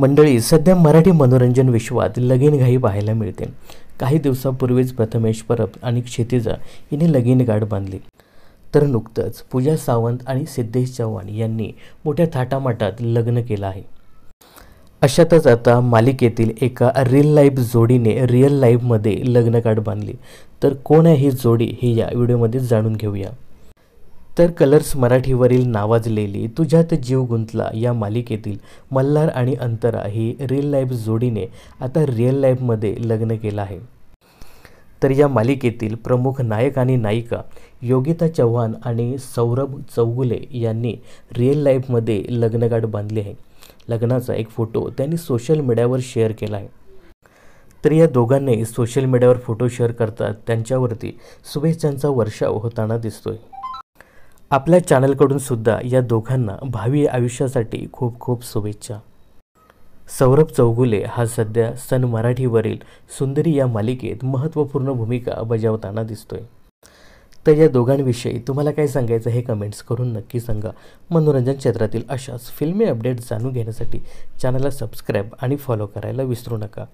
मंडळी, सध्या मराठी मनोरंजन विश्वात लगीनघाई पाहायला मिळते. काही दिवसांपूर्वीच प्रथमेश परब आणि क्षितिजा हिने लगीनगाठ बांधली. तर नुकतंच पूजा सावंत आणि सिद्धेश चव्हाण यांनी मोठ्या थाटामाटात लग्न केलं आहे. अशातच आता मालिकेतील एका रिअल लाईफ जोडीने रिअल लाईफमध्ये लग्नगाठ बांधली. तर कोण आहे ही जोडी हे या व्हिडिओमध्ये जाणून घेऊया. तर कलर्स मराठीवरील नावाजलेली तुझ्यात जीव गुंतला या मालिकेतील मल्हार आणि अंतरा ही रिअल लाईफ जोडीने आता रिअल लाईफमध्ये लग्न केलं आहे. तर या मालिकेतील प्रमुख नायक आणि नायिका योगिता चव्हाण आणि सौरभ चौगुले यांनी रिअल लाईफमध्ये लग्नगाठ बांधली आहे. लग्नाचा एक फोटो त्यांनी सोशल मीडियावर शेअर केला आहे. तर या दोघांनी सोशल मीडियावर फोटो शेअर करतात त्यांच्यावरती शुभेच्छांचा वर्षाव होताना दिसतोय. आपल्या चॅनलकडून सुद्धा या दोघांना भावी आयुष्यासाठी खूप खूप शुभेच्छा. सौरभ चौगुले हा सध्या सन मराठीवरील सुंदरी या मालिकेत महत्त्वपूर्ण भूमिका बजावताना दिसतोय. तर या दोघांविषयी तुम्हाला काय सांगायचं हे कमेंट्स करून नक्की सांगा. मनोरंजन क्षेत्रातील अशाच फिल्मी अपडेट्स जाणून घेण्यासाठी चॅनलला सबस्क्राईब आणि फॉलो करायला विसरू नका.